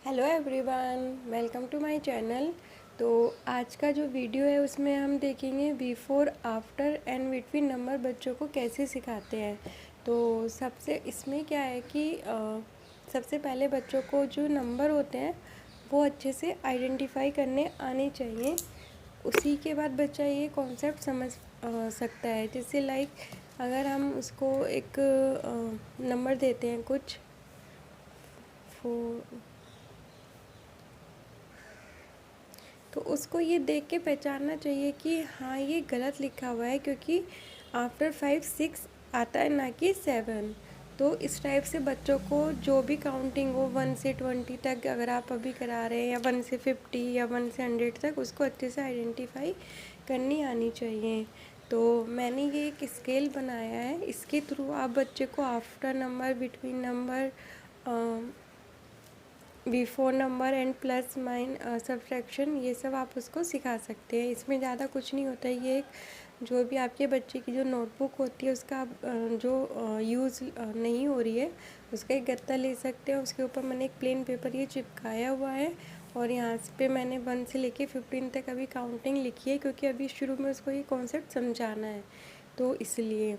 Hello everyone, welcome to my channel. तो आज का जो वीडियो है उसमें हम देखेंगे before, after and between number बच्चों को कैसे सिखाते हैं। तो सबसे इसमें क्या है कि सबसे पहले बच्चों को जो नंबर होते हैं वो अच्छे से आइडेंटिफाई करने आने चाहिए। उसी के बाद बच्चा ये कॉन्सेप्ट समझ सकता है। जैसे लाइक अगर हम उसको एक नंबर देते हैं कुछ तो उसको ये देख के पहचानना चाहिए कि हाँ ये गलत लिखा हुआ है, क्योंकि आफ्टर 5 6 आता है ना कि 7। तो इस टाइप से बच्चों को जो भी काउंटिंग हो 1 से 20 तक अगर आप अभी करा रहे हैं, या 1 से 50 या 1 से 100 तक, उसको अच्छे से आइडेंटिफाई करनी आनी चाहिए। तो मैंने ये एक स्केल बनाया है, इसके थ्रू आप बच्चे को after number, between number, before number and plus mine subtraction, ये सब आप उसको सिखा सकते हैं। इसमें ज़्यादा कुछ नहीं होता है। ये एक जो भी आपके बच्चे की जो नोटबुक होती है उसका आप जो यूज़ नहीं हो रही है उसका एक गत्ता ले सकते हैं। उसके ऊपर मैंने एक प्लेन पेपर ये चिपकाया हुआ है और यहाँ पे मैंने 1 से लेके 15 तक अभी काउंटिंग लिखी है, क्योंकि अभी शुरू में उसको ये कॉन्सेप्ट समझाना है। तो इसलिए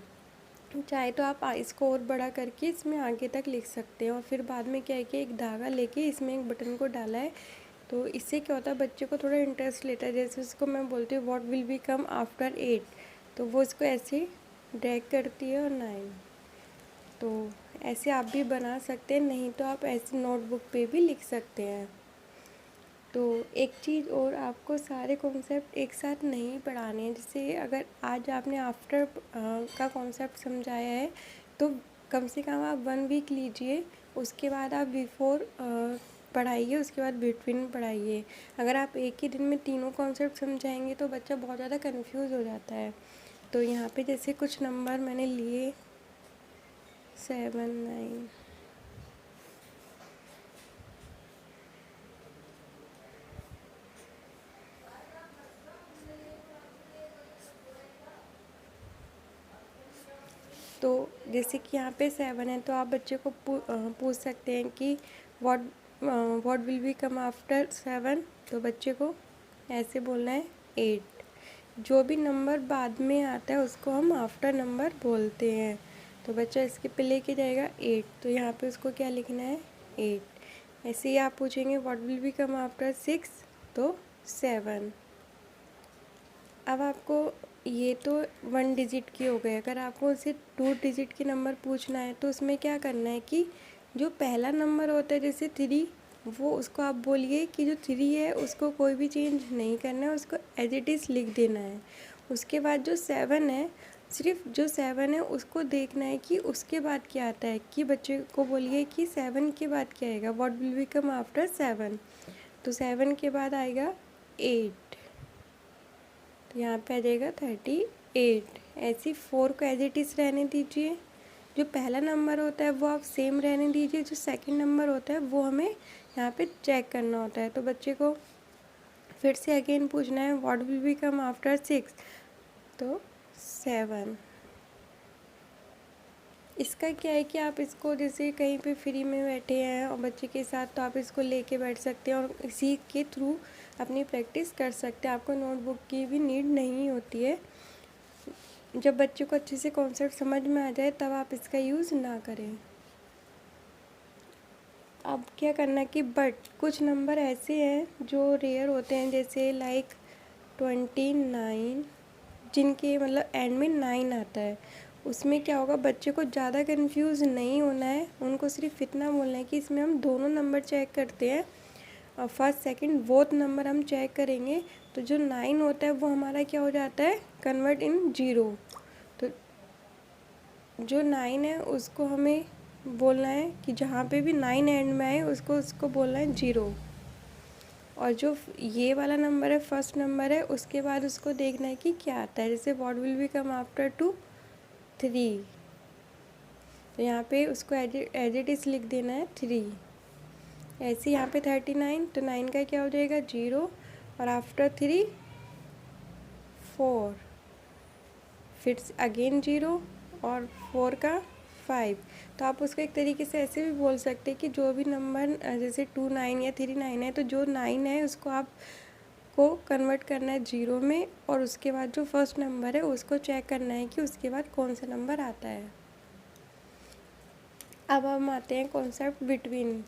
चाहे तो आप इसको और बड़ा करके इसमें आगे तक लिख सकते हैं। और फिर बाद में क्या है कि एक धागा लेके इसमें एक बटन को डाला है, तो इससे क्या होता है बच्चे को थोड़ा इंटरेस्ट लेता है। जैसे उसको मैं बोलती हूँ what will be come after 8, तो वो इसको ऐसे ड्रैग करती है और 9। तो ऐसे आप भी बना सकते हैं, नहीं तो आप ऐसे नोटबुक पे भी लिख सकते हैं। तो एक चीज़ और, आपको सारे कॉन्सेप्ट एक साथ नहीं पढ़ाने हैं। जैसे अगर आज आपने आफ्टर का कॉन्सेप्ट समझाया है तो कम से कम आप 1 वीक लीजिए, उसके बाद आप बिफोर पढ़ाइए, उसके बाद बिटवीन पढ़ाइए। अगर आप एक ही दिन में तीनों कॉन्सेप्ट समझाएंगे तो बच्चा बहुत ज़्यादा कंफ्यूज हो जाता है। तो यहाँ पे जैसे कुछ नंबर मैंने लिए 7 9, तो जैसे कि यहाँ पे 7 है तो आप बच्चे को पूछ सकते हैं कि what what will be come after 7। तो बच्चे को ऐसे बोलना है 8। जो भी नंबर बाद में आता है उसको हम आफ्टर नंबर बोलते हैं। तो बच्चा इसके पे लेके जाएगा 8, तो यहाँ पे उसको क्या लिखना है 8। ऐसे ही आप पूछेंगे what will be come after 6, तो 7। अब आपको ये तो 1 डिजिट की हो गए। अगर आपको उसे 2 डिजिट की नंबर पूछना है तो उसमें क्या करना है कि जो पहला नंबर होता है जैसे 3, वो उसको आप बोलिए कि जो 3 है उसको कोई भी चेंज नहीं करना है, उसको एज इट इज़ लिख देना है। उसके बाद जो 7 है, सिर्फ जो 7 है उसको देखना है कि उसके बाद क्या आता है। कि बच्चे को बोलिए कि 7 के बाद क्या आएगा, what will be come after 7। तो 7 के बाद आएगा 8, तो यहाँ पे आ जाएगा 38। ऐसी 4 को एज इट इज़ रहने दीजिए। जो पहला नंबर होता है वो आप सेम रहने दीजिए, जो सेकंड नंबर होता है वो हमें यहाँ पे चेक करना होता है। तो बच्चे को फिर से अगेन पूछना है what will be come after 6, तो 7। इसका क्या है कि आप इसको जैसे कहीं पे फ्री में बैठे हैं और बच्चे के साथ, तो आप इसको लेके बैठ सकते हैं और इसी के थ्रू अपनी प्रैक्टिस कर सकते हैं। आपको नोटबुक की भी नीड नहीं होती है। जब बच्चे को अच्छे से कॉन्सेप्ट समझ में आ जाए तब आप इसका यूज़ ना करें। अब क्या करना है कि बट कुछ नंबर ऐसे हैं जो रेयर होते हैं, जैसे लाइक 29, जिनके मतलब एंड में 9 आता है। उसमें क्या होगा, बच्चे को ज़्यादा कंफ्यूज नहीं होना है। उनको सिर्फ इतना बोलना है कि इसमें हम दोनों नंबर चेक करते हैं और फर्स्ट सेकंड बोथ नंबर हम चेक करेंगे। तो जो 9 होता है वो हमारा क्या हो जाता है, कन्वर्ट इन 0। तो जो 9 है उसको हमें बोलना है कि जहाँ पे भी 9 एंड में आए उसको बोलना है 0। और जो ये वाला नंबर है, फर्स्ट नंबर है, उसके बाद उसको देखना है कि क्या आता है। जैसे what will be come after 2, 3। तो यहाँ पे उसको एज इट इज़ लिख देना है 3। ऐसे यहाँ पे 39, तो 9 का क्या हो जाएगा 0, और आफ्टर 3 4, फिर अगेन 0, और 4 का 5। तो आप उसको एक तरीके से ऐसे भी बोल सकते हैं कि जो भी नंबर जैसे 2 9 या 3 9 है, तो जो 9 है उसको आप को कन्वर्ट करना है 0 में, और उसके बाद जो फर्स्ट नंबर है उसको चेक करना है कि उसके बाद कौन सा नंबर आता है। अब हम आते हैं कॉन्सेप्ट बिटवीन।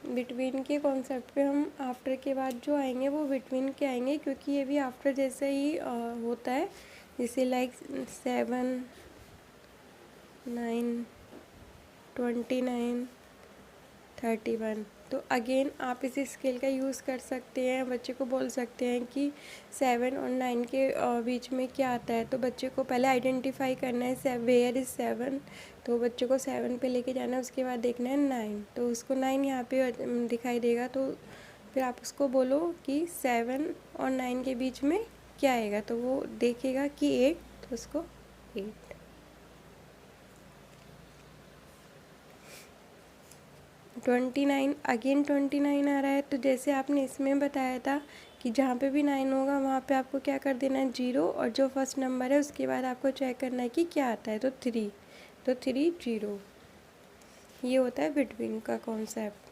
बिटवीन के कॉन्सेप्ट पे हम आफ्टर के बाद जो आएंगे वो बिटवीन के आएंगे, क्योंकि ये भी आफ्टर जैसे ही होता है, जैसे लाइक 7 9 29 31। तो अगेन आप इस स्केल का यूज़ कर सकते हैं, बच्चे को बोल सकते हैं कि 7 और 9 के बीच में क्या आता है। तो बच्चे को पहले आइडेंटिफाई करना है वेयर इज़ 7, तो बच्चे को 7 पे लेके जाना है, उसके बाद देखना है 9, तो उसको 9 यहाँ पे दिखाई देगा। तो फिर आप उसको बोलो कि 7 और 9 के बीच में क्या आएगा, तो वो देखेगा कि 8, तो उसको 8। 29 अगेन 29 आ रहा है, तो जैसे आपने इसमें बताया था कि जहाँ पे भी 9 होगा वहाँ पे आपको क्या कर देना है 0, और जो फर्स्ट नंबर है उसके बाद आपको चेक करना है कि क्या आता है, तो 3, तो 3 0। ये होता है बिटवीन का कॉन्सेप्ट।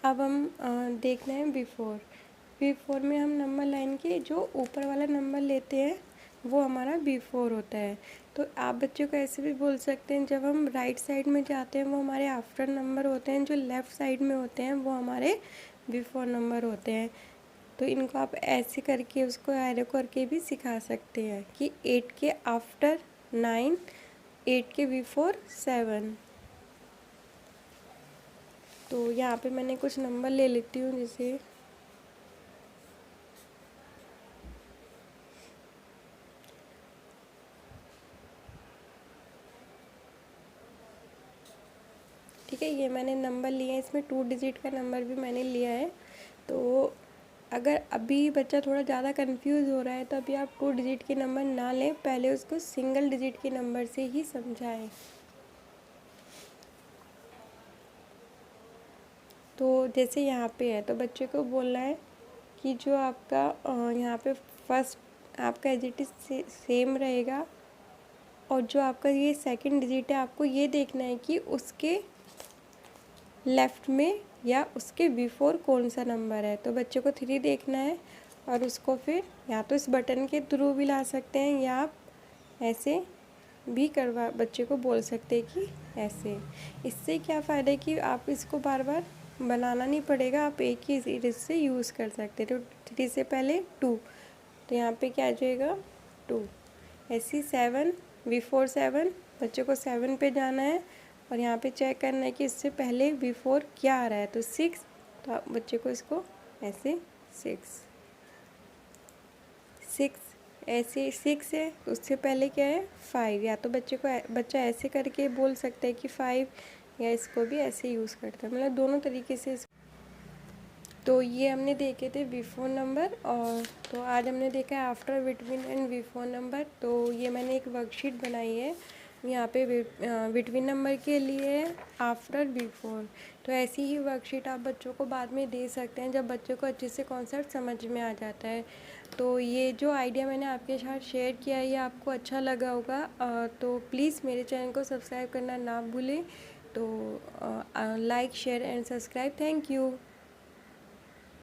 अब हम देखना है बिफोर। बिफोर में हम नंबर लाइन के जो ऊपर वाला नंबर लेते हैं वो हमारा बिफोर होता है। तो आप बच्चों को ऐसे भी बोल सकते हैं, जब हम राइट साइड में जाते हैं वो हमारे आफ्टर नंबर होते हैं, जो लेफ़्ट साइड में होते हैं वो हमारे बिफोर नंबर होते हैं। तो इनको आप ऐसे करके उसको एरो करके भी सिखा सकते हैं कि 8 के आफ्टर 9, 8 के बिफोर 7। तो यहाँ पे मैंने कुछ नंबर ले लेती हूँ, जैसे ठीक है, ये मैंने नंबर लिए हैं, इसमें 2 डिजिट का नंबर भी मैंने लिया है। तो अगर अभी बच्चा थोड़ा ज़्यादा कंफ्यूज हो रहा है तो अभी आप 2 डिजिट के नंबर ना लें, पहले उसको सिंगल डिजिट के नंबर से ही समझाएं। तो जैसे यहाँ पे है, तो बच्चे को बोलना है कि जो आपका यहाँ पे फर्स्ट आपका एज सेम रहेगा, और जो आपका ये सेकंड डिजिट है आपको ये देखना है कि उसके लेफ़्ट में या उसके बिफोर कौन सा नंबर है। तो बच्चे को 3 देखना है, और उसको फिर या तो इस बटन के थ्रू भी ला सकते हैं, या आप ऐसे भी करवा बच्चे को बोल सकते हैं कि ऐसे। इससे क्या फ़ायदा है कि आप इसको बार बार बनाना नहीं पड़ेगा, आप एक ही इरेज से यूज़ कर सकते हैं। तो 3 से पहले 2, तो यहाँ पे क्या आ जाएगा 2। ऐसी 7 बिफोर 7, बच्चे को 7 पे जाना है, और यहाँ पे चेक करना है कि इससे पहले बिफोर क्या आ रहा है, तो 6, तो आप बच्चे को इसको ऐसे 6 ऐसे 6 है, उससे पहले क्या है 5, या तो बच्चा ऐसे करके बोल सकता है कि 5, या इसको भी ऐसे यूज़ करता है, मतलब दोनों तरीके से। तो ये हमने देखे थे बिफोर नंबर, और तो आज हमने देखा है after, between and before number. तो ये मैंने एक वर्कशीट बनाई है यहाँ पे बिटवीन नंबर के लिए, आफ्टर, बिफोर। तो ऐसी ही वर्कशीट आप बच्चों को बाद में दे सकते हैं जब बच्चों को अच्छे से कॉन्सेप्ट समझ में आ जाता है। तो ये जो आइडिया मैंने आपके साथ शेयर किया है ये आपको अच्छा लगा होगा, तो प्लीज़ मेरे चैनल को सब्सक्राइब करना ना भूलें। तो like, share and subscribe. Thank you.